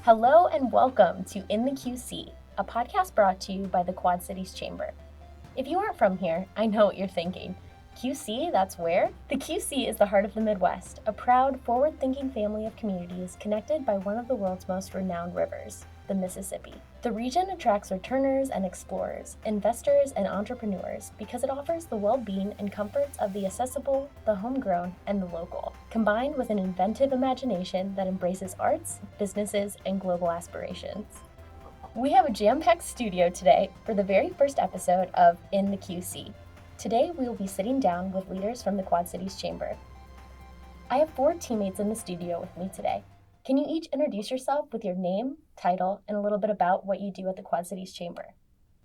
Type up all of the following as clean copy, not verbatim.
Hello and welcome to In the QC, a podcast brought to you by the Quad Cities Chamber. If you aren't from here, I know what you're thinking. QC, that's where? The QC is the heart of the Midwest, a proud, forward-thinking family of communities connected by one of the world's most renowned rivers, the Mississippi. The region attracts returners and explorers, investors and entrepreneurs because it offers the well-being and comforts of the accessible, the homegrown, and the local, combined with an inventive imagination that embraces arts, businesses, and global aspirations. We have a jam-packed studio today for the very first episode of In the QC. Today, we will be sitting down with leaders from the Quad Cities Chamber. I have 4 teammates in the studio with me today. Can you each introduce yourself with your name, title, and a little bit about what you do at the Quad Cities Chamber?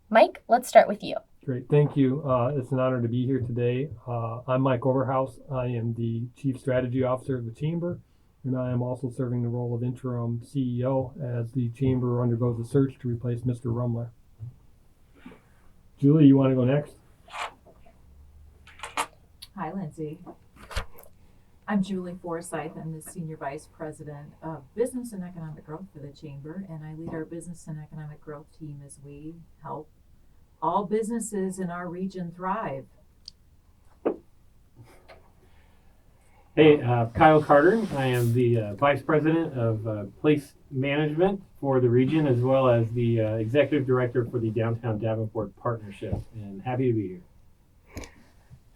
Mike, let's start with you. Great, thank you. It's an honor to be here today. I'm Mike Overhouse. I am the Chief Strategy Officer of the Chamber, and I am also serving the role of interim CEO as the Chamber undergoes a search to replace Mr. Rumler. Julie, you want to go next? Hi, Lindsay. I'm Julie Forsyth. I'm the Senior Vice President of Business and Economic Growth for the Chamber, and I lead our Business and Economic Growth team as we help all businesses in our region thrive. Hey, Kyle Carter. I am the Vice President of Place Management for the region, as well as the Executive Director for the Downtown Davenport Partnership, and happy to be here.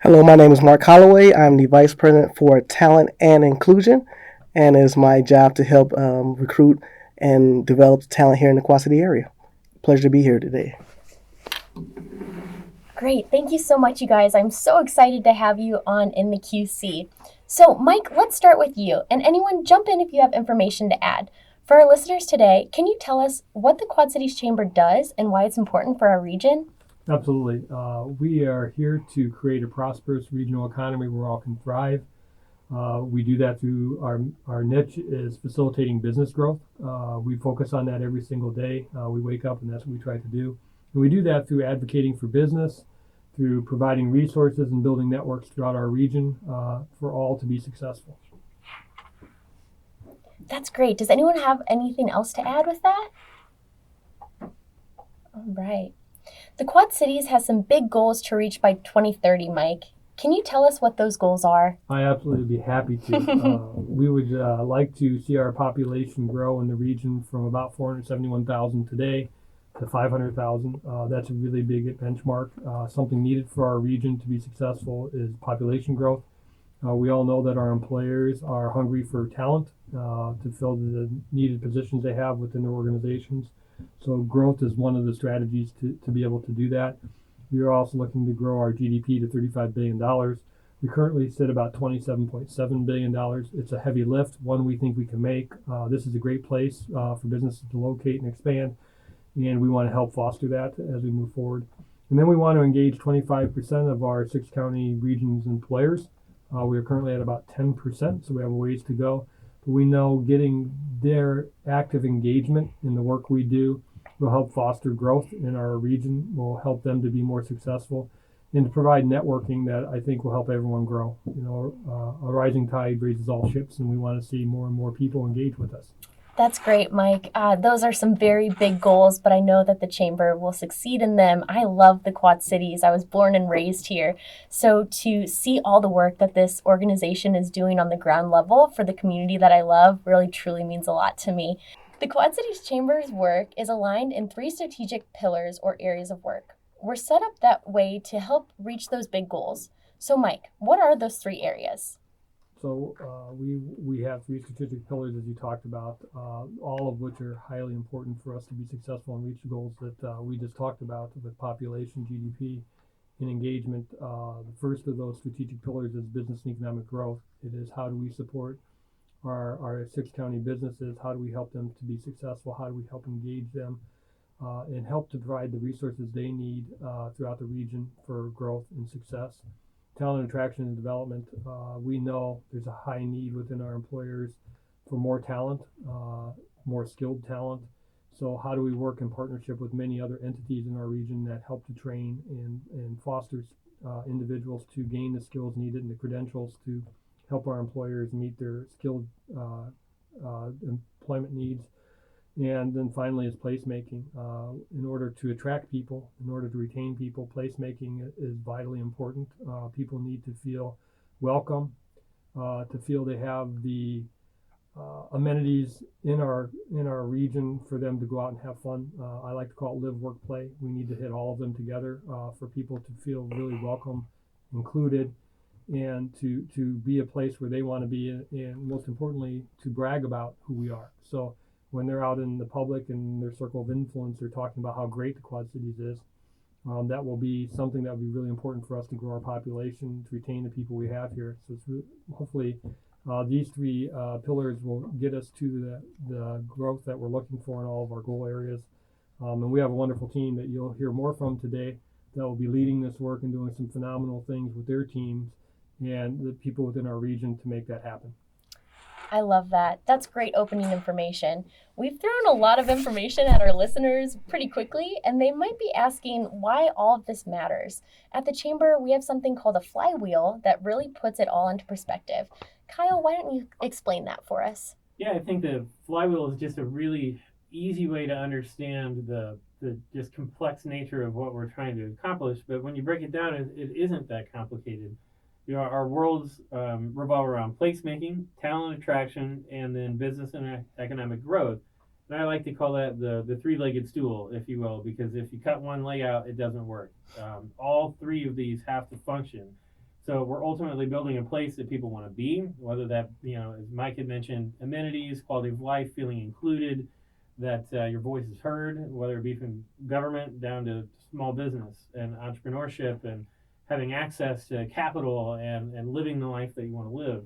Hello, my name is Mark Holloway. I'm the Vice President for Talent and Inclusion, and it's my job to help recruit and develop talent here in the Quad City area. Pleasure to be here today. Great, thank you so much, you guys. I'm so excited to have you on In the QC. So, Mike, let's start with you, and anyone jump in if you have information to add. For our listeners today, can you tell us what the Quad Cities Chamber does and why it's important for our region? Absolutely. We are here to create a prosperous regional economy where all can thrive. We do that through our niche is facilitating business growth. We focus on that every single day. We wake up and that's what we try to do. And we do that through advocating for business, through providing resources and building networks throughout our region for all to be successful. That's great. Does anyone have anything else to add with that? All right. The Quad Cities has some big goals to reach by 2030, Mike. Can you tell us what those goals are? I absolutely be happy to. We would like to see our population grow in the region from about 471,000 today to 500,000. That's a really big benchmark. Something needed for our region to be successful is population growth. We all know that our employers are hungry for talent to fill the needed positions they have within their organizations. So growth is one of the strategies to be able to do that. We are also looking to grow our GDP to $35 billion. We currently sit about $27.7 billion. It's a heavy lift, one we think we can make. This is a great place for businesses to locate and expand, and we want to help foster that as we move forward. And then we want to engage 25% of our 6-county region's employers. We are currently at about 10%, so we have a ways to go. We know getting their active engagement in the work we do will help foster growth in our region, will help them to be more successful, and to provide networking that I think will help everyone grow. You know, a rising tide raises all ships, and we want to see more and more people engage with us. That's great, Mike. Those are some very big goals, but I know that the Chamber will succeed in them. I love the Quad Cities. I was born and raised here. So to see all the work that this organization is doing on the ground level for the community that I love really truly means a lot to me. The Quad Cities Chamber's work is aligned in 3 strategic pillars or areas of work. We're set up that way to help reach those big goals. So Mike, what are those 3 areas? So we have 3 strategic pillars, as you talked about, all of which are highly important for us to be successful and reach the goals that we just talked about with population, GDP, and engagement. The first of those strategic pillars is business and economic growth. It is how do we support our 6-county businesses? How do we help them to be successful? How do we help engage them and help to provide the resources they need throughout the region for growth and success? Talent attraction and development. We know there's a high need within our employers for more talent, more skilled talent. So how do we work in partnership with many other entities in our region that help to train and foster individuals to gain the skills needed and the credentials to help our employers meet their skilled employment needs? And then finally is placemaking. In order to attract people, in order to retain people, placemaking is vitally important. People need to feel welcome, to feel they have the amenities in our region for them to go out and have fun. I like to call it live, work, play. We need to hit all of them together for people to feel really welcome, included, and to be a place where they want to be, and most importantly, to brag about who we are. So when they're out in the public and their circle of influence, they're talking about how great the Quad Cities is. That will be something that will be really important for us to grow our population, to retain the people we have here. So it's really, hopefully these three pillars will get us to the growth that we're looking for in all of our goal areas. And we have a wonderful team that you'll hear more from today that will be leading this work and doing some phenomenal things with their teams and the people within our region to make that happen. I love that. That's great opening information. We've thrown a lot of information at our listeners pretty quickly, and they might be asking why all of this matters. At the Chamber, we have something called a flywheel that really puts it all into perspective. Kyle, why don't you explain that for us? Yeah, I think the flywheel is just a really easy way to understand the just complex nature of what we're trying to accomplish. But when you break it down, it isn't that complicated. Our worlds revolve around placemaking, talent attraction, and then business and economic growth. And I like to call that the three-legged stool, if you will, because if you cut one leg out, it doesn't work. All three of these have to function. So we're ultimately building a place that people want to be, whether that, as Mike had mentioned, amenities, quality of life, feeling included, that your voice is heard, whether it be from government down to small business and entrepreneurship and having access to capital and living the life that you want to live.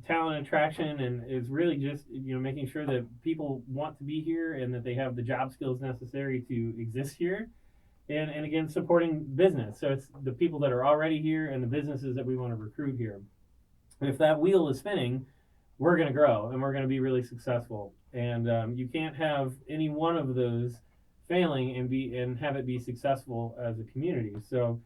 Talent attraction and is really just making sure that people want to be here and that they have the job skills necessary to exist here. And again, supporting business. So it's the people that are already here and the businesses that we want to recruit here. And if that wheel is spinning, we're going to grow and we're going to be really successful. And you can't have any one of those failing and have it be successful as a community. So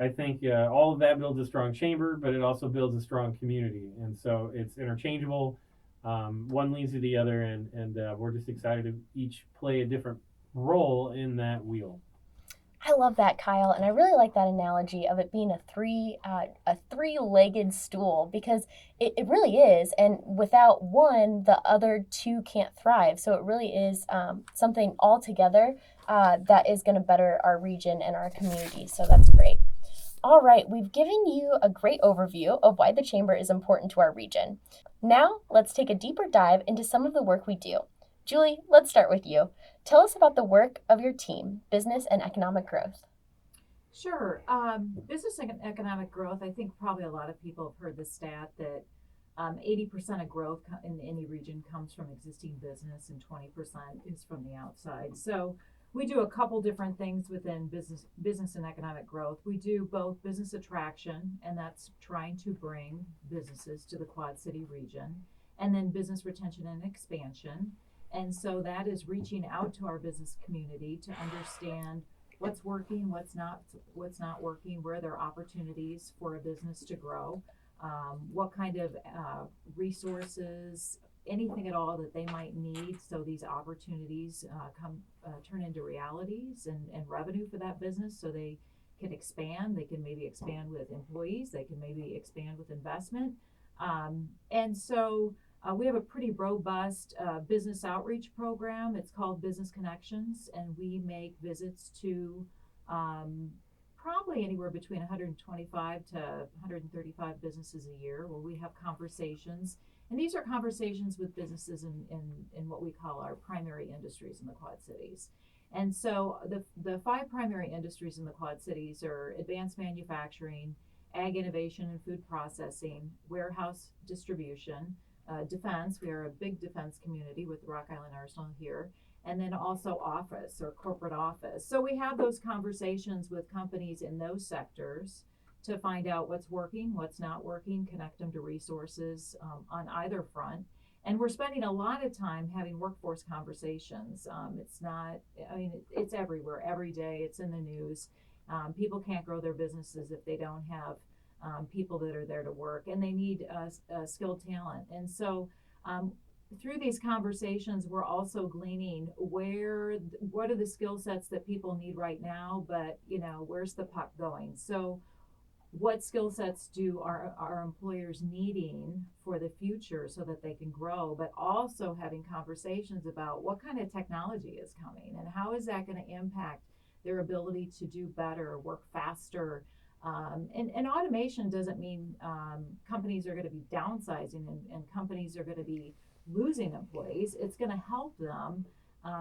I think all of that builds a strong chamber, but it also builds a strong community. And so it's interchangeable. One leads to the other, and we're just excited to each play a different role in that wheel. I love that, Kyle, and I really like that analogy of it being a three-legged stool, because it really is, and without one, the other two can't thrive. So it really is something all together that is going to better our region and our community. So that's great. All right, we've given you a great overview of why the Chamber is important to our region. Now, let's take a deeper dive into some of the work we do. Julie, let's start with you. Tell us about the work of your team, Business and Economic Growth. Sure. Business and economic growth, I think probably a lot of people have heard the stat that 80% of growth in any region comes from existing business and 20% is from the outside. So we do a couple different things within business and economic growth. We do both business attraction, and that's trying to bring businesses to the Quad City region, and then business retention and expansion. And so that is reaching out to our business community to understand what's working, what's not working, where there are opportunities for a business to grow, what kind of resources, anything at all that they might need, so these opportunities turn into realities and revenue for that business, so they can expand. They can maybe expand with employees. They can maybe expand with investment. And so we have a pretty robust business outreach program. It's called Business Connections, and we make visits to probably anywhere between 125 to 135 businesses a year, where we have conversations. And these are conversations with businesses in what we call our primary industries in the Quad Cities. And so the five primary industries in the Quad Cities are advanced manufacturing, ag innovation and food processing, warehouse distribution, defense. We are a big defense community with the Rock Island Arsenal here, and then also office or corporate office. So we have those conversations with companies in those sectors to find out what's working, what's not working, connect them to resources on either front. And we're spending a lot of time having workforce conversations. It's everywhere, every day, it's in the news. People can't grow their businesses if they don't have people that are there to work, and they need skilled talent. And so through these conversations, we're also gleaning what are the skill sets that people need right now, but where's the puck going? So what skill sets do our employers needing for the future so that they can grow, but also having conversations about what kind of technology is coming and how is that going to impact their ability to do better, work faster. And automation doesn't mean companies are going to be downsizing and companies are going to be losing employees. It's going to help them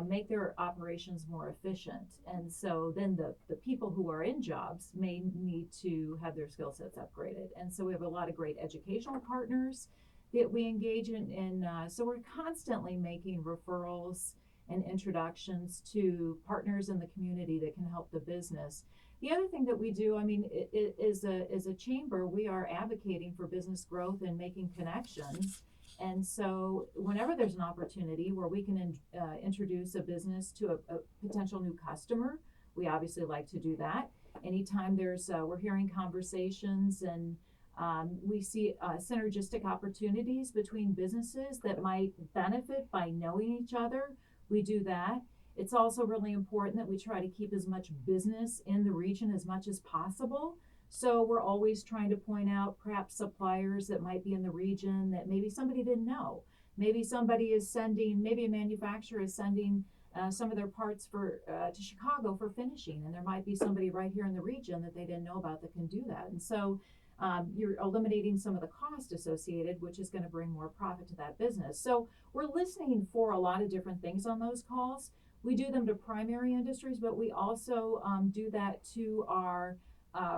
make their operations more efficient. And so then the people who are in jobs may need to have their skill sets upgraded. And so we have a lot of great educational partners that we engage in. So we're constantly making referrals and introductions to partners in the community that can help the business. The other thing that we do, is a chamber, we are advocating for business growth and making connections. And so whenever there's an opportunity where we can introduce a business to a potential new customer, we obviously like to do that. Anytime we're hearing conversations and we see synergistic opportunities between businesses that might benefit by knowing each other, we do that. It's also really important that we try to keep as much business in the region as much as possible. So we're always trying to point out perhaps suppliers that might be in the region that maybe somebody didn't know. Maybe a manufacturer is sending some of their parts to Chicago for finishing, and there might be somebody right here in the region that they didn't know about that can do that. And so you're eliminating some of the cost associated, which is going to bring more profit to that business. So we're listening for a lot of different things on those calls. We do them to primary industries, but we also do that to our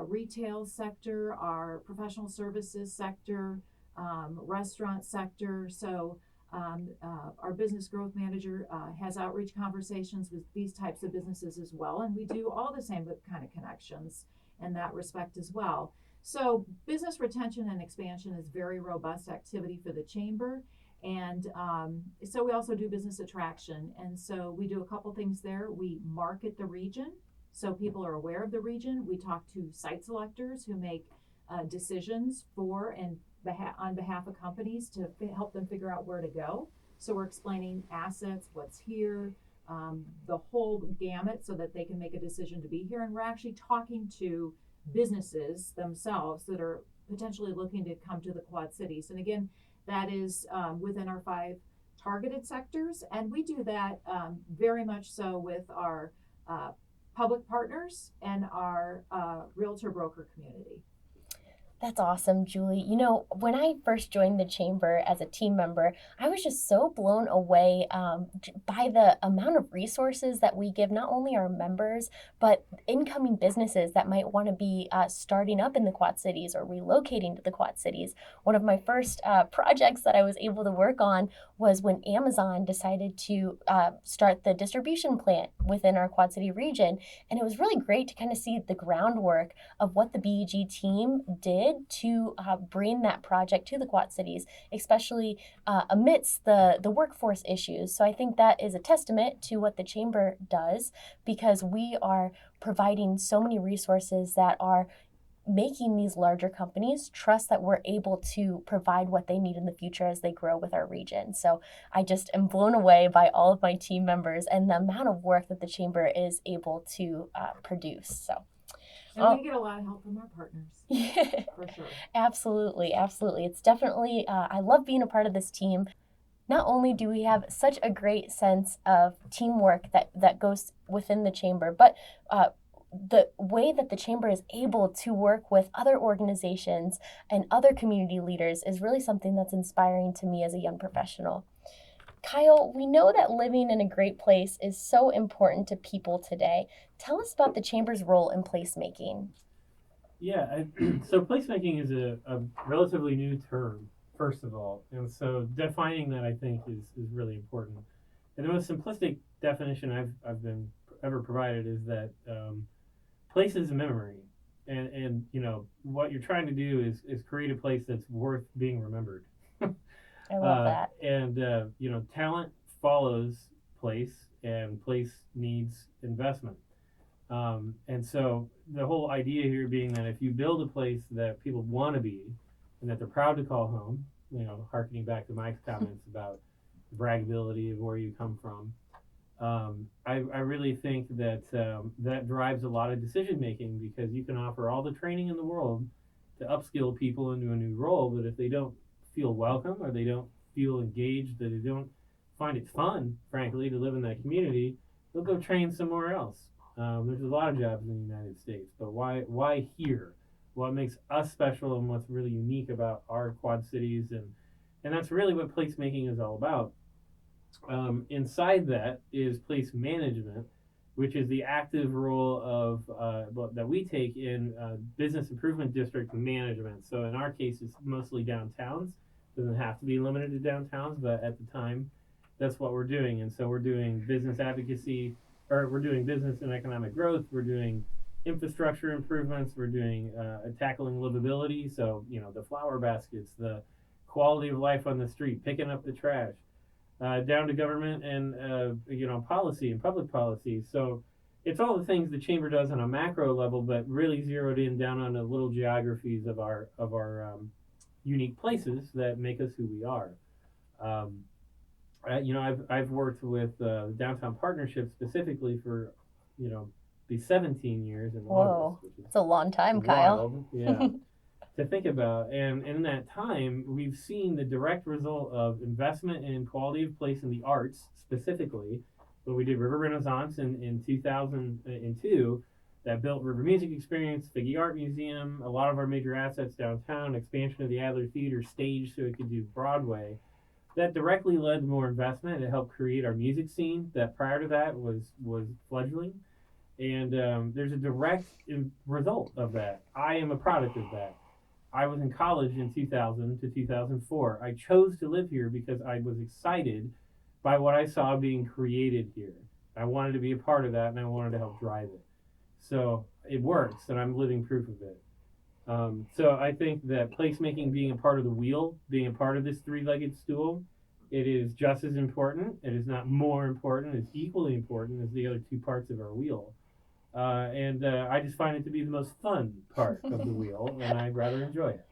retail sector, our professional services sector, restaurant sector. So our business growth manager has outreach conversations with these types of businesses as well. And we do all the same kind of connections in that respect as well. So business retention and expansion is very robust activity for the chamber. And so we also do business attraction. And so we do a couple things there. We market the region, so people are aware of the region. We talk to site selectors who make decisions for and on behalf of companies to help them figure out where to go. So we're explaining assets, what's here, the whole gamut so that they can make a decision to be here. And we're actually talking to businesses themselves that are potentially looking to come to the Quad Cities. And again, that is within our 5 targeted sectors. And we do that very much so with our public partners and our realtor broker community. That's awesome, Julie. When I first joined the chamber as a team member, I was just so blown away by the amount of resources that we give not only our members, but incoming businesses that might want to be starting up in the Quad Cities or relocating to the Quad Cities. One of my first projects that I was able to work on was when Amazon decided to start the distribution plant within our Quad City region. And it was really great to kind of see the groundwork of what the BEG team did to bring that project to the Quad Cities, especially amidst the workforce issues. So I think that is a testament to what the chamber does, because we are providing so many resources that are making these larger companies trust that we're able to provide what they need in the future as they grow with our region. So I just am blown away by all of my team members and the amount of work that the chamber is able to produce. So. And we get a lot of help from our partners. Yeah. For sure. Absolutely. It's definitely, I love being a part of this team. Not only do we have such a great sense of teamwork that goes within the chamber, but the way that the chamber is able to work with other organizations and other community leaders is really something that's inspiring to me as a young professional. Kyle, we know that living in a great place is so important to people today. Tell us about the chamber's role in placemaking. Yeah, so placemaking is a relatively new term, first of all. And so defining that, I think, is really important. And the most simplistic definition I've been ever provided is that place is a memory. And what you're trying to do is create a place that's worth being remembered. I love that. And talent follows place, and place needs investment. And so the whole idea here being that if you build a place that people want to be and that they're proud to call home, harkening back to Mike's comments about braggability of where you come from. I really think that that drives a lot of decision making, because you can offer all the training in the world to upskill people into a new role, but if they don't feel welcome, or they don't feel engaged, that they don't find it fun, frankly, to live in that community, they'll go train somewhere else. There's a lot of jobs in the United States, but why here? What makes us special, and what's really unique about our Quad Cities, and that's really what placemaking is all about. Inside that is place management, which is the active role of that we take in business improvement district management. So in our case, it's mostly downtowns. Doesn't have to be limited to downtowns, but at the time, that's what we're doing. And so we're doing business advocacy, or we're doing business and economic growth. We're doing infrastructure improvements. We're doing tackling livability. So the flower baskets, the quality of life on the street, picking up the trash. Down to government and policy and public policy. So it's all the things the chamber does on a macro level, but really zeroed in down on the little geographies of our unique places that make us who we are. I've worked with Downtown Partnership specifically for the 17 years in Whoa, August, which is it's a long time, Kyle. wild. Yeah. To think about. And in that time, we've seen the direct result of investment in quality of place in the arts, specifically. When we did River Renaissance in 2002, that built River Music Experience, Figge Art Museum, a lot of our major assets downtown, expansion of the Adler Theater stage so it could do Broadway. That directly led to more investment. It helped create our music scene that prior to that was fledgling. And there's a direct result of that. I am a product of that. I was in college in 2000 to 2004. I chose to live here because I was excited by what I saw being created here. I wanted to be a part of that, and I wanted to help drive it. So it works, and I'm living proof of it. So I think that placemaking, being a part of the wheel, being a part of this three-legged stool, it is just as important. It is not more important. It's equally important as the other two parts of our wheel. And I just find it to be the most fun part of the wheel, and I rather enjoy it.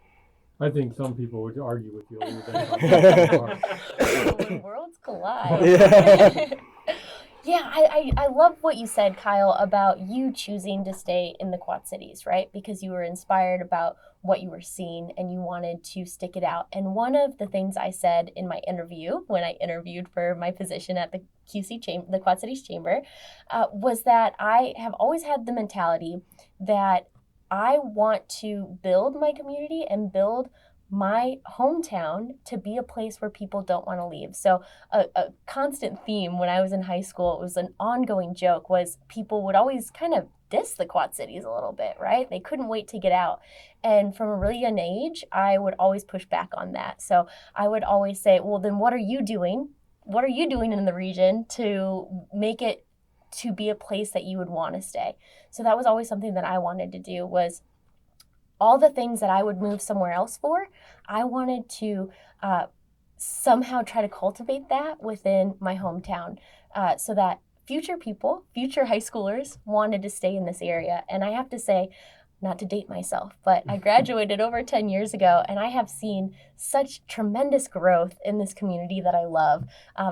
I think some people would argue with you a little bit. When worlds collide. Yeah. Yeah, I love what you said, Kyle, about you choosing to stay in the Quad Cities, right? Because you were inspired about what you were seeing and you wanted to stick it out. And one of the things I said in my interview, when I interviewed for my position at the QC chamber, the Quad Cities Chamber, was that I have always had the mentality that I want to build my community and build my hometown to be a place where people don't want to leave. So a constant theme when I was in high school, it was an ongoing joke, was people would always kind of diss the Quad Cities a little bit, right? They couldn't wait to get out. And from a really young age, I would always push back on that. So I would always say, well, then what are you doing? What are you doing in the region to make it to be a place that you would want to stay? So that was always something that I wanted to do, was all the things that I would move somewhere else for, I wanted to somehow try to cultivate that within my hometown, so that future people, future high schoolers, wanted to stay in this area. And I have to say, not to date myself, but I graduated over 10 years ago, and I have seen such tremendous growth in this community that I love.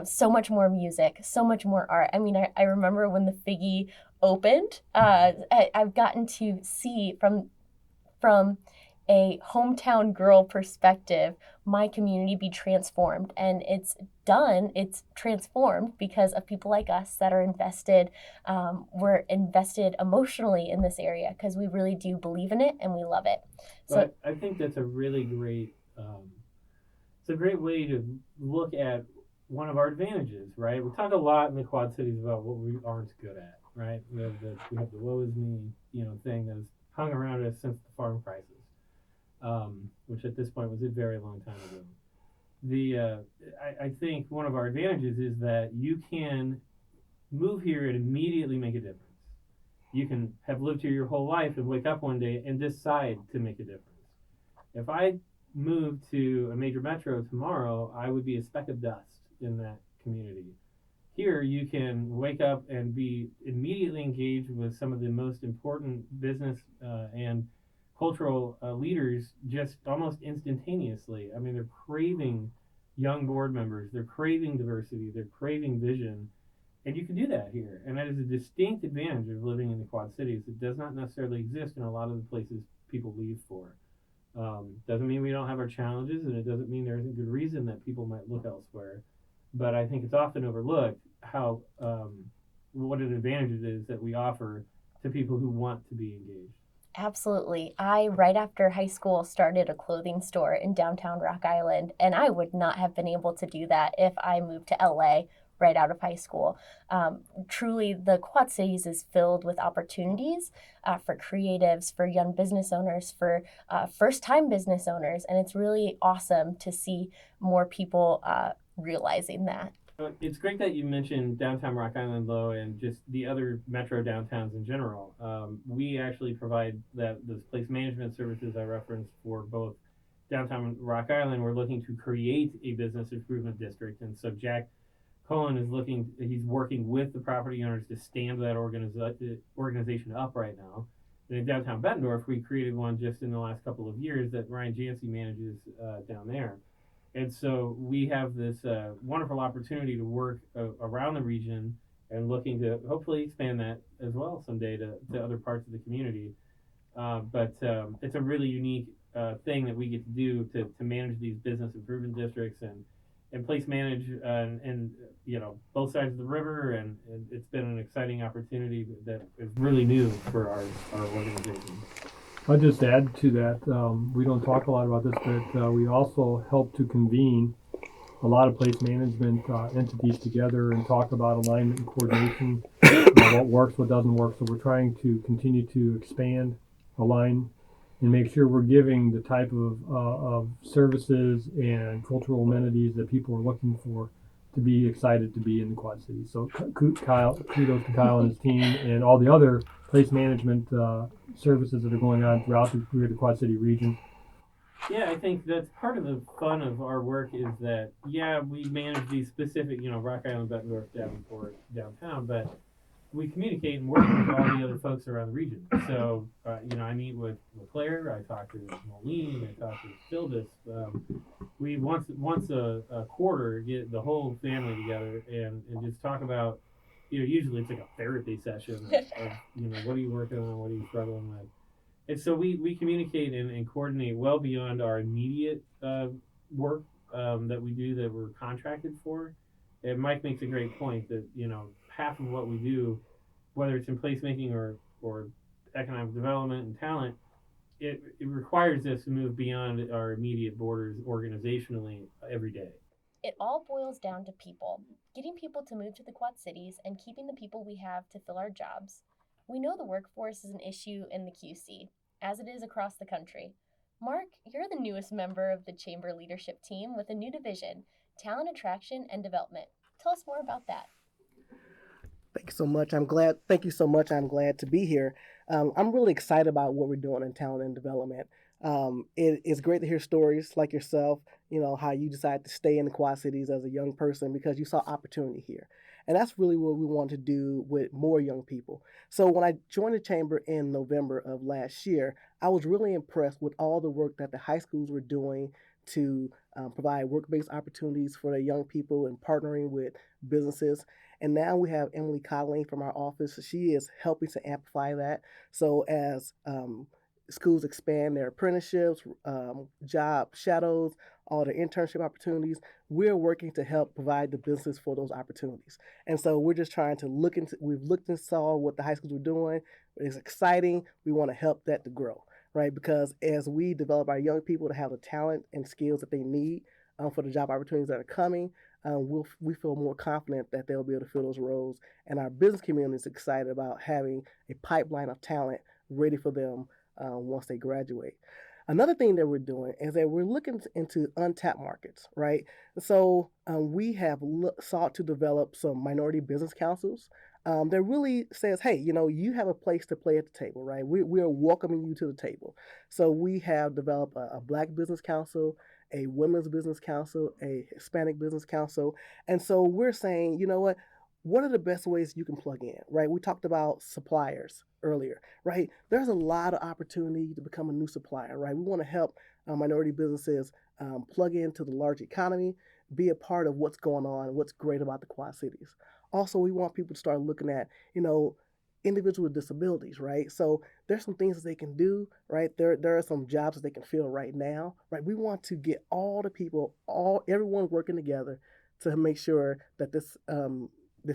So much more music, so much more art. I mean, I remember when the Figge opened, I've gotten to see from a hometown girl perspective, my community be transformed. And it's transformed because of people like us that are invested. We're invested emotionally in this area because we really do believe in it and we love it. So I think that's a really great, it's a great way to look at one of our advantages, right? We talk a lot in the Quad Cities about what we aren't good at, right? We have the woe is me, thing that's hung around us since the farm crisis, which at this point was a very long time ago. I think one of our advantages is that you can move here and immediately make a difference. You can have lived here your whole life and wake up one day and decide to make a difference. If I moved to a major metro tomorrow, I would be a speck of dust in that community. Here, you can wake up and be immediately engaged with some of the most important business and cultural leaders just almost instantaneously. I mean, they're craving young board members. They're craving diversity. They're craving vision. And you can do that here. And that is a distinct advantage of living in the Quad Cities. It does not necessarily exist in a lot of the places people leave for. Doesn't mean we don't have our challenges, and it doesn't mean there isn't good reason that people might look elsewhere. But I think it's often overlooked how what an advantage it is that we offer to people who want to be engaged. Absolutely. I, right after high school, started a clothing store in downtown Rock Island, and I would not have been able to do that if I moved to LA right out of high school. Truly, the Quad Cities is filled with opportunities for creatives, for young business owners, for first-time business owners, and it's really awesome to see more people realizing that. It's great that you mentioned downtown Rock Island, though, and just the other metro downtowns in general. We actually provide those place management services I referenced for both downtown Rock Island. We're looking to create a business improvement district, and so Jack Cohen is he's working with the property owners to stand that organization up right now. And in downtown Bettendorf, we created one just in the last couple of years that Ryan Jancy manages down there. And so we have this wonderful opportunity to work around the region and looking to hopefully expand that as well someday to other parts of the community. But it's a really unique thing that we get to do to manage these business improvement districts and place manage and both sides of the river, and it's been an exciting opportunity that is really new for our organization. I'll just add to that. We don't talk a lot about this, but we also help to convene a lot of place management entities together and talk about alignment and coordination, what works, what doesn't work. So we're trying to continue to expand, align, and make sure we're giving the type of services and cultural amenities that people are looking for to be excited to be in the Quad Cities. So kudos to Kyle and his team and all the other place management services that are going on throughout the greater Quad City region. Yeah, I think that's part of the fun of our work is that, we manage these specific, Rock Island, Bettendorf, Davenport, downtown, but we communicate and work with all the other folks around the region. So, I meet with LeClaire, I talk to Moline, I talk to Philbus. We once a quarter get the whole family together and just talk about, usually it's like a therapy session of what are you working on, what are you struggling with. And so we communicate and coordinate well beyond our immediate work that we do that we're contracted for. And Mike makes a great point that, half of what we do, whether it's in placemaking or economic development and talent, it requires us to move beyond our immediate borders organizationally every day. It all boils down to people, getting people to move to the Quad Cities and keeping the people we have to fill our jobs. We know the workforce is an issue in the QC, as it is across the country. Mark, you're the newest member of the Chamber leadership team with a new division, Talent Attraction and Development. Tell us more about that. Thank you so much. Thank you so much. I'm glad to be here. I'm really excited about what we're doing in talent and development. It's great to hear stories like yourself, how you decided to stay in the Quad Cities as a young person because you saw opportunity here. And that's really what we want to do with more young people. So when I joined the Chamber in November of last year, I was really impressed with all the work that the high schools were doing to provide work-based opportunities for the young people and partnering with businesses. And now we have Emily Colleen from our office. She is helping to amplify that. So as schools expand their apprenticeships, job shadows, all the internship opportunities, we're working to help provide the business for those opportunities. And so we're just trying to we've looked and saw what the high schools were doing. It's exciting. We want to help that to grow, right? Because as we develop our young people to have the talent and skills that they need for the job opportunities that are coming, we feel more confident that they'll be able to fill those roles. And our business community is excited about having a pipeline of talent ready for them once they graduate. Another thing that we're doing is that we're looking into untapped markets, right? So we have sought to develop some minority business councils that really says, hey, you have a place to play at the table, right? We are welcoming you to the table. So we have developed a Black Business Council, a Women's Business Council, a Hispanic Business Council. And so we're saying, what are the best ways you can plug in, right? We talked about suppliers earlier, right? There's a lot of opportunity to become a new supplier, right? We want to help minority businesses plug into the large economy, be a part of what's going on, what's great about the Quad Cities. Also, we want people to start looking at, individuals with disabilities, right? So there's some things that they can do, right? There are some jobs that they can fill right now, right? We want to get all the people, everyone working together to make sure that this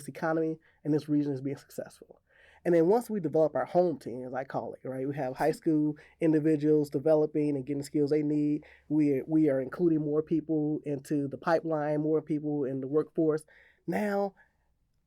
economy and this region is being successful. And then once we develop our home team, as I call it, right, we have high school individuals developing and getting the skills they need. We are including more people into the pipeline, more people in the workforce. Now,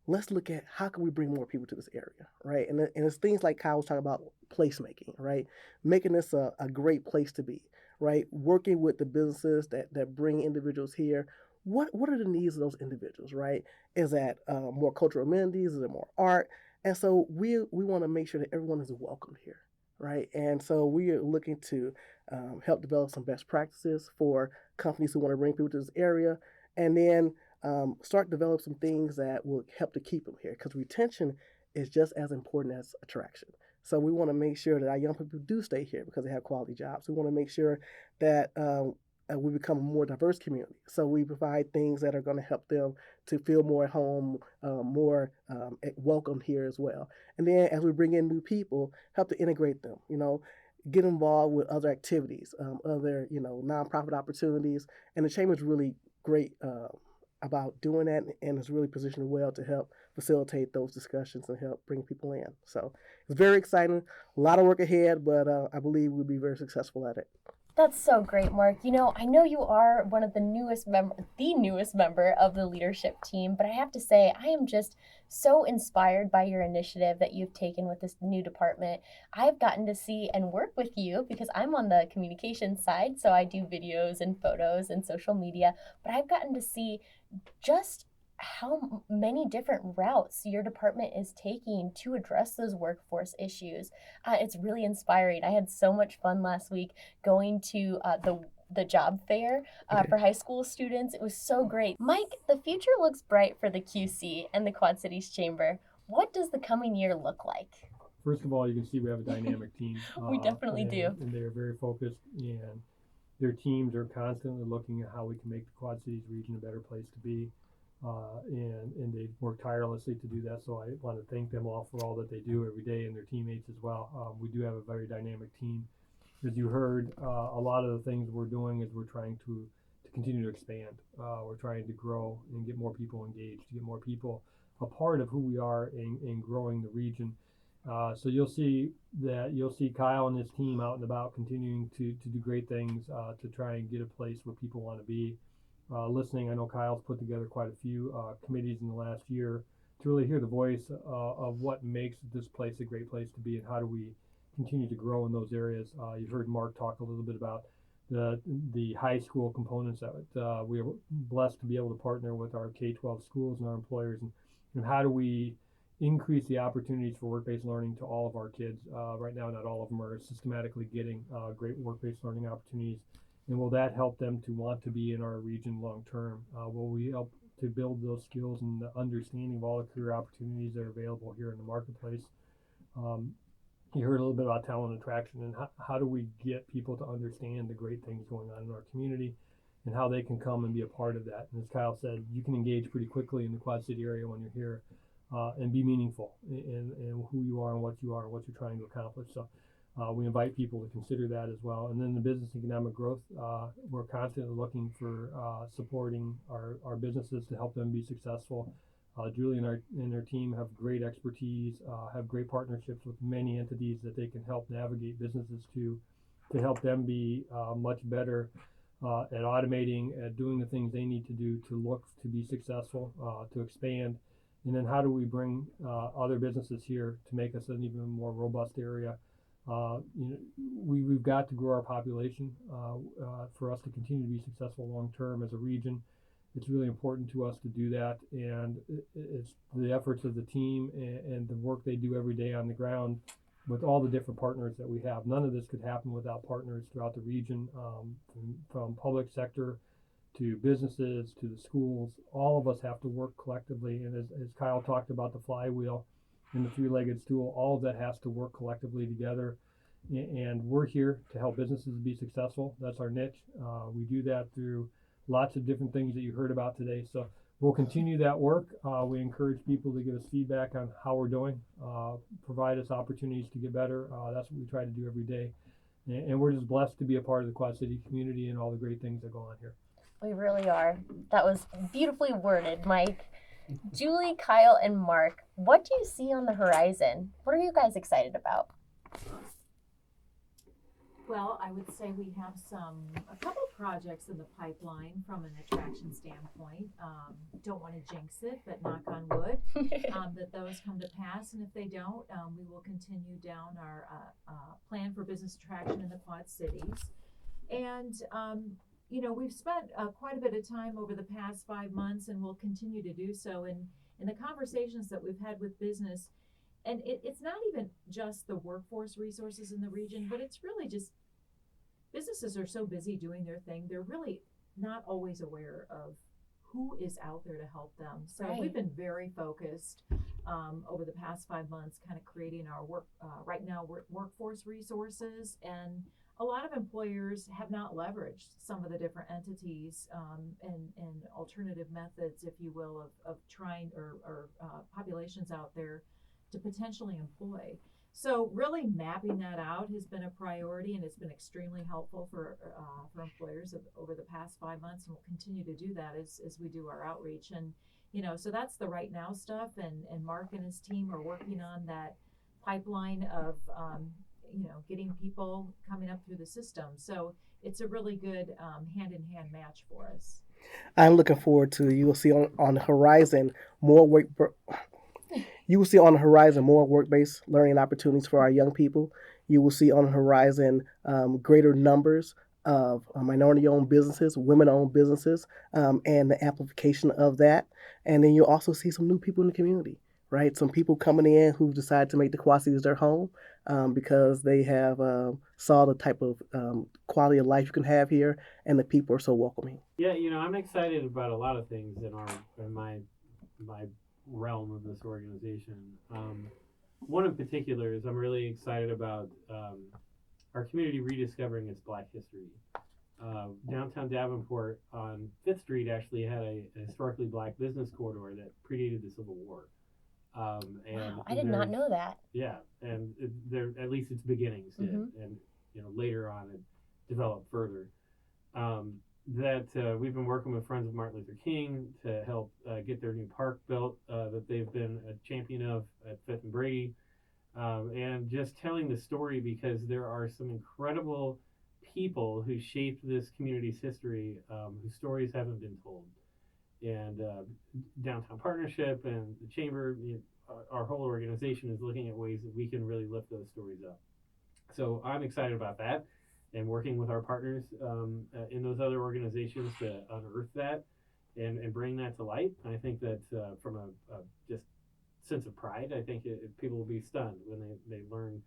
let's look at how can we bring more people to this area, right? And it's things like Kyle was talking about placemaking, right? Making this a great place to be, right? Working with the businesses that bring individuals here. What are the needs of those individuals, right? Is that more cultural amenities? Is it more art? And so we want to make sure that everyone is welcome here, right? And so we are looking to help develop some best practices for companies who want to bring people to this area, and then start develop some things that will help to keep them here, because retention is just as important as attraction. So we want to make sure that our young people do stay here because they have quality jobs. We want to make sure that we become a more diverse community. So we provide things that are going to help them to feel more at home, more welcome here as well. And then as we bring in new people, help to integrate them, get involved with other activities, other, nonprofit opportunities. And the chamber is really great about doing that, and is really positioned well to help facilitate those discussions and help bring people in. So it's very exciting, a lot of work ahead, but I believe we'll be very successful at it. That's so great, Mark. I know you are one of the newest member of the leadership team, but I have to say, I am just so inspired by your initiative that you've taken with this new department. I've gotten to see and work with you because I'm on the communications side, so I do videos and photos and social media, but I've gotten to see just how many different routes your department is taking to address those workforce issues. It's really inspiring. I had so much fun last week going to the job fair for high school students. It was so great. Mike, the future looks bright for the QC and the Quad Cities Chamber. What does the coming year look like? First of all, you can see we have a dynamic team. We definitely do. And they're very focused, and their teams are constantly looking at how we can make the Quad Cities region a better place to be. And they work tirelessly to do that. So I want to thank them all for all that they do every day, and their teammates as well. We do have a very dynamic team. As you heard, a lot of the things we're doing is we're trying to continue to expand. We're trying to grow and get more people engaged, to get more people a part of who we are in growing the region. So you'll see Kyle and his team out and about continuing to do great things to try and get a place where people want to be. Listening, I know Kyle's put together quite a few committees in the last year to really hear the voice of what makes this place a great place to be, and how do we continue to grow in those areas. You've heard Mark talk a little bit about the high school components of it. We are blessed to be able to partner with our K-12 schools and our employers, and how do we increase the opportunities for work-based learning to all of our kids. Right now, not all of them are systematically getting great work-based learning opportunities. And will that help them to want to be in our region long term? Will we help to build those skills and the understanding of all the career opportunities that are available here in the marketplace? You heard a little bit about talent attraction, and how do we get people to understand the great things going on in our community and how they can come and be a part of that. And as Kyle said, you can engage pretty quickly in the Quad City area when you're here and be meaningful in who you are and what you're trying to accomplish. So we invite people to consider that as well. And then the business economic growth, we're constantly looking for supporting our businesses to help them be successful. Julie and her team have great expertise, have great partnerships with many entities that they can help navigate businesses to help them be much better at automating, at doing the things they need to do to look to be successful, to expand. And then how do we bring other businesses here to make us an even more robust area? We've got to grow our population for us to continue to be successful long term as a region. It's really important to us to do that, and it's the efforts of the team and the work they do every day on the ground with all the different partners that we have. None of this could happen without partners throughout the region, from public sector to businesses to the schools. All of us have to work collectively, and as Kyle talked about the flywheel and the three-legged stool, all of that has to work collectively together. And we're here to help businesses be successful. That's our niche. We do that through lots of different things that you heard about today. So we'll continue that work. We encourage people to give us feedback on how we're doing, provide us opportunities to get better. That's what we try to do every day. And we're just blessed to be a part of the Quad City community and all the great things that go on here. We really are. That was beautifully worded, Mike. Julie, Kyle, and Mark, what do you see on the horizon? What are you guys excited about? Well, I would say we have a couple projects in the pipeline from an attraction standpoint. Don't want to jinx it, but knock on wood, that those come to pass. And if they don't, we will continue down our plan for business attraction in the Quad Cities. And, we've spent quite a bit of time over the past 5 months, and we'll continue to do so in the conversations that we've had with business. And it's not even just the workforce resources in the region, but it's really just businesses are so busy doing their thing. They're really not always aware of who is out there to help them. So Right. We've been very focused over the past 5 months, kind of creating our workforce resources. And a lot of employers have not leveraged some of the different entities and alternative methods, if you will, of trying or populations out there to potentially employ. So really mapping that out has been a priority, and it's been extremely helpful for employers over the past 5 months, and we'll continue to do that as we do our outreach. And so that's the right now stuff, and Mark and his team are working on that pipeline of getting people coming up through the system. So it's a really good hand-in-hand match for us. I'm looking forward to, you will see on the horizon more work. You will see on the horizon more work-based learning opportunities for our young people. You will see on the horizon greater numbers of minority-owned businesses, women-owned businesses, and the amplification of that. And then you'll also see some new people in the community, right? Some people coming in who've decided to make the Quad Cities their home because they have saw the type of quality of life you can have here, and the people are so welcoming. Yeah, I'm excited about a lot of things in my realm of this organization. One in particular is I'm really excited about our community rediscovering its Black history. Downtown Davenport on 5th Street actually had a historically Black business corridor that predated the Civil War. And Wow, I did not know that. Yeah, and there at least its beginnings did, and later on it developed further. We've been working with Friends of Martin Luther King to help get their new park built that they've been a champion of at 5th and Brady, and just telling the story because there are some incredible people who shaped this community's history whose stories haven't been told. And Downtown Partnership and the Chamber, our whole organization is looking at ways that we can really lift those stories up. So I'm excited about that and working with our partners in those other organizations to unearth that and bring that to light. I think that from a just sense of pride, I think people will be stunned when they learn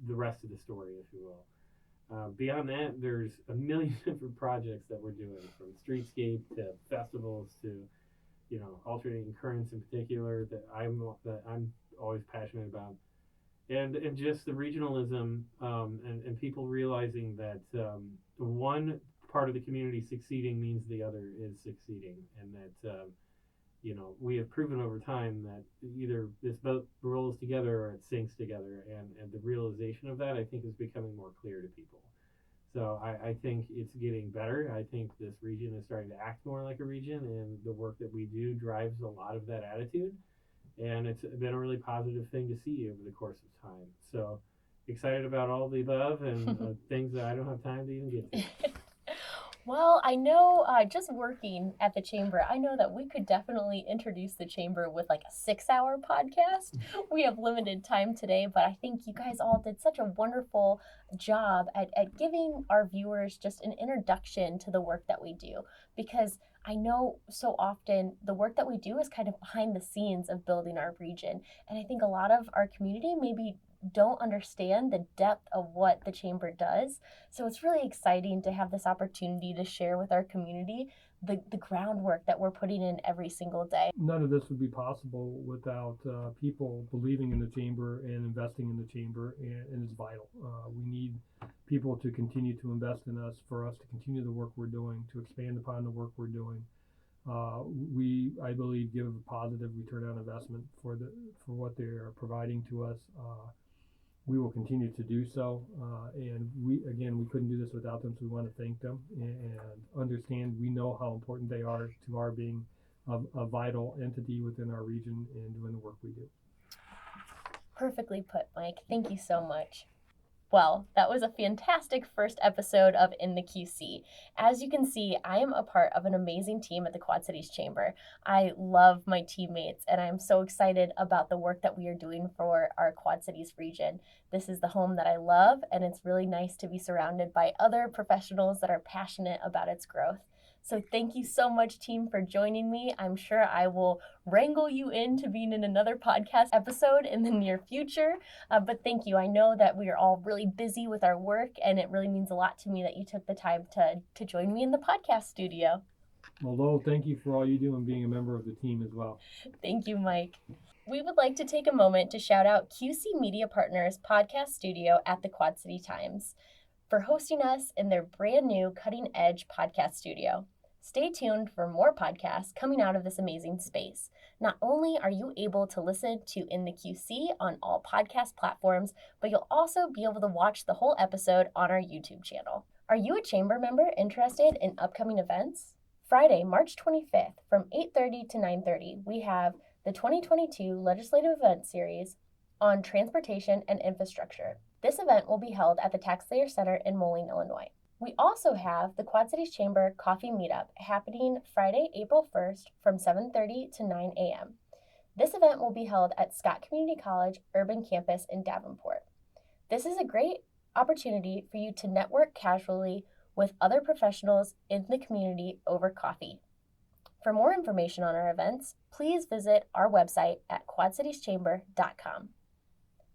the rest of the story, if you will. Beyond that, there's a million different projects that we're doing, from streetscape to festivals to, alternating currents in particular that I'm always passionate about, and just the regionalism and people realizing that one part of the community succeeding means the other is succeeding, and that we have proven over time that either this boat rolls together or it sinks together, and the realization of that, I think, is becoming more clear to people. So I think it's getting better. I think this region is starting to act more like a region, and the work that we do drives a lot of that attitude, and it's been a really positive thing to see over the course of time. So excited about all the above and things that I don't have time to even get to. Well, I know just working at the Chamber, I know that we could definitely introduce the Chamber with like a 6-hour podcast. We have limited time today, but I think you guys all did such a wonderful job at giving our viewers just an introduction to the work that we do. Because I know so often the work that we do is kind of behind the scenes of building our region. And I think a lot of our community maybe don't understand the depth of what the Chamber does. So it's really exciting to have this opportunity to share with our community the groundwork that we're putting in every single day. None of this would be possible without people believing in the Chamber and investing in the Chamber, and it's vital. We need people to continue to invest in us, for us to continue the work we're doing, to expand upon the work we're doing. We, I believe, give a positive return on investment for what they are providing to us. We will continue to do so, and we couldn't do this without them, so we want to thank them and understand we know how important they are to our being a vital entity within our region and doing the work we do. Perfectly put, Mike. Thank you so much. Well, that was a fantastic first episode of In the QC. As you can see, I am a part of an amazing team at the Quad Cities Chamber. I love my teammates, and I'm so excited about the work that we are doing for our Quad Cities region. This is the home that I love, and it's really nice to be surrounded by other professionals that are passionate about its growth. So thank you so much, team, for joining me. I'm sure I will wrangle you into being in another podcast episode in the near future. But thank you. I know that we are all really busy with our work, and it really means a lot to me that you took the time to join me in the podcast studio. Well, Lowell, thank you for all you do and being a member of the team as well. Thank you, Mike. We would like to take a moment to shout out QC Media Partners podcast studio at the Quad City Times for hosting us in their brand new cutting edge podcast studio. Stay tuned for more podcasts coming out of this amazing space. Not only are you able to listen to In the QC on all podcast platforms, but you'll also be able to watch the whole episode on our YouTube channel. Are you a Chamber member interested in upcoming events? Friday, March 25th from 8:30 to 9:30, we have the 2022 Legislative Event Series on Transportation and Infrastructure. This event will be held at the Taxslayer Center in Moline, Illinois. We also have the Quad Cities Chamber Coffee Meetup happening Friday, April 1st from 7:30 to 9 a.m. This event will be held at Scott Community College Urban Campus in Davenport. This is a great opportunity for you to network casually with other professionals in the community over coffee. For more information on our events, please visit our website at quadcitieschamber.com.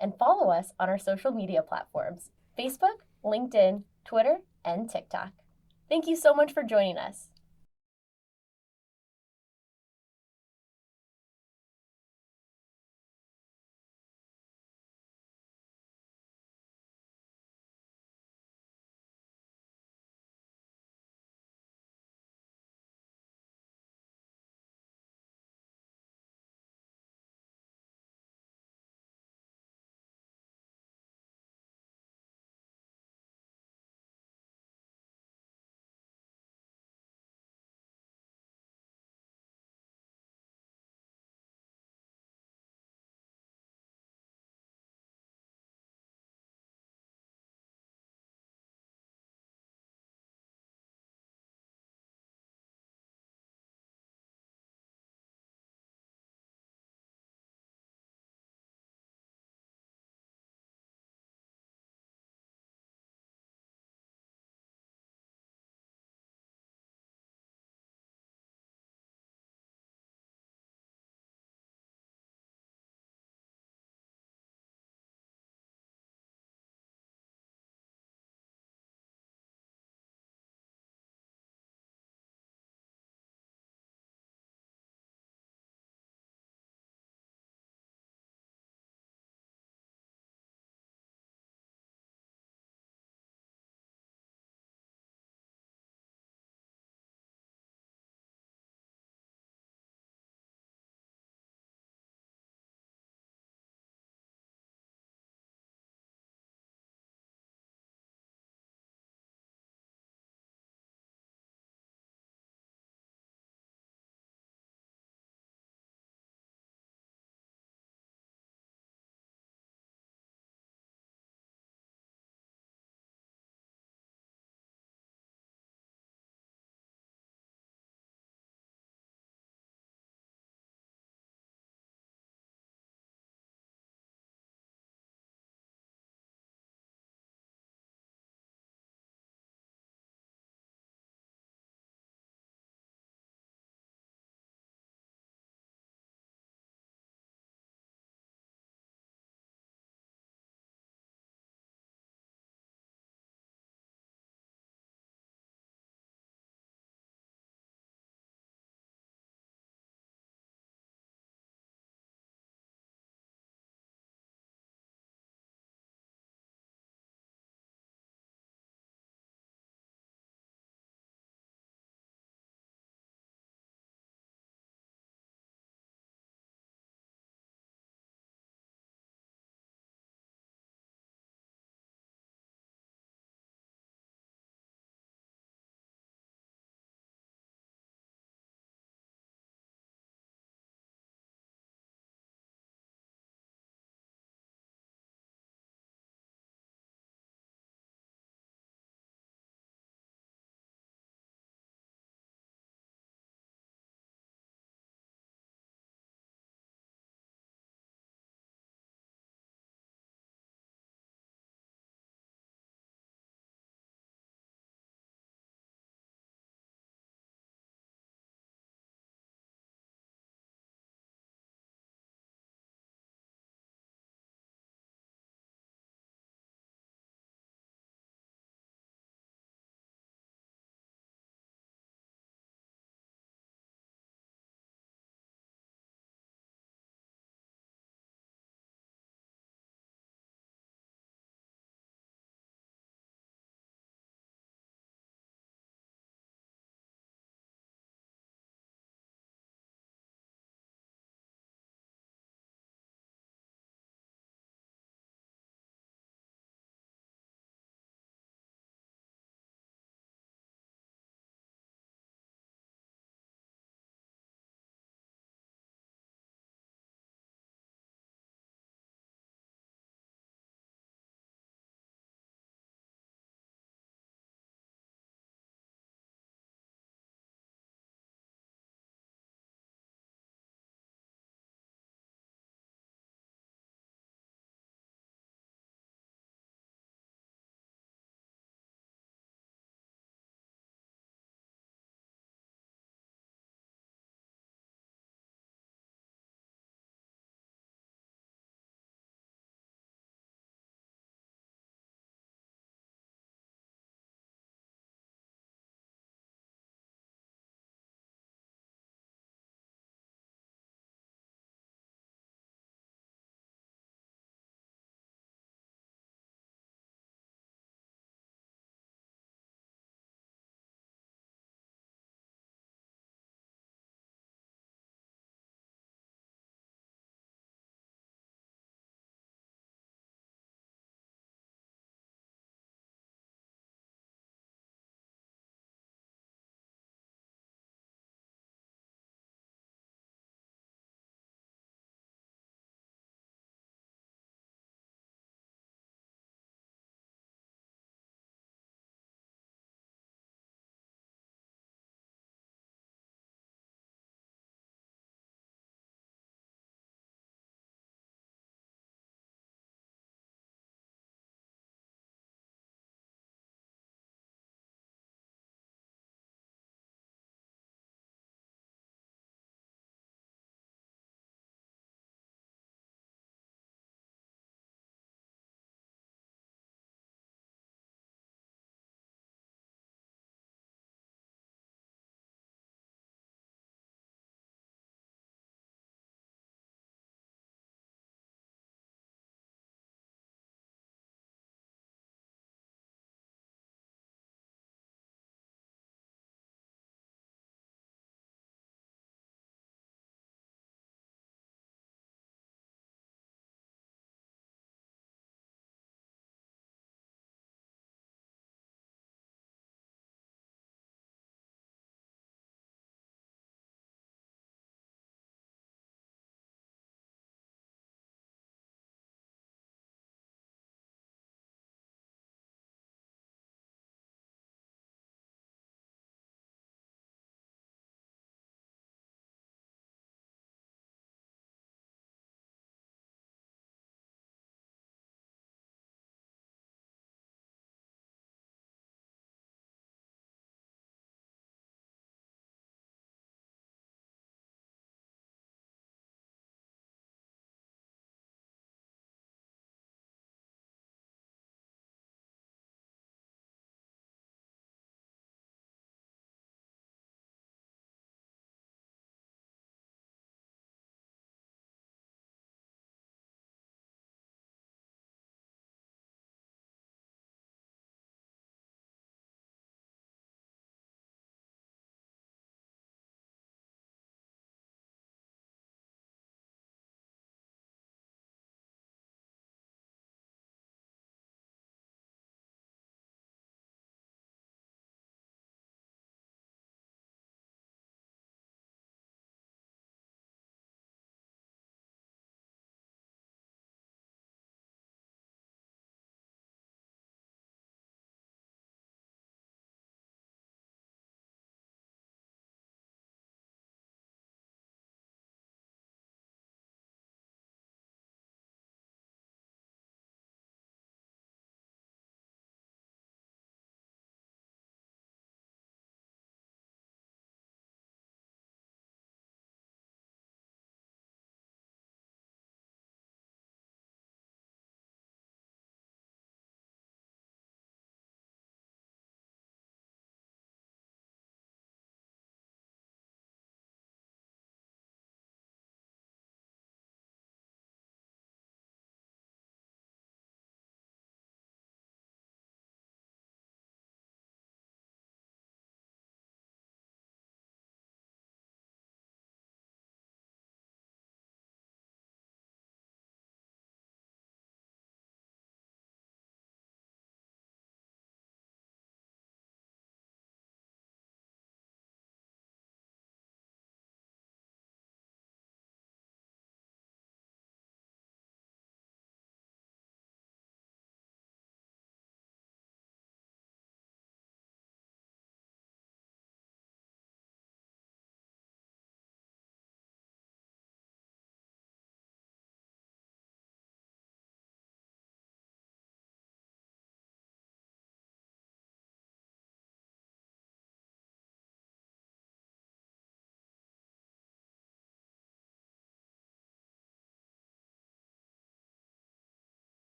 And follow us on our social media platforms, Facebook, LinkedIn, Twitter, and TikTok. Thank you so much for joining us.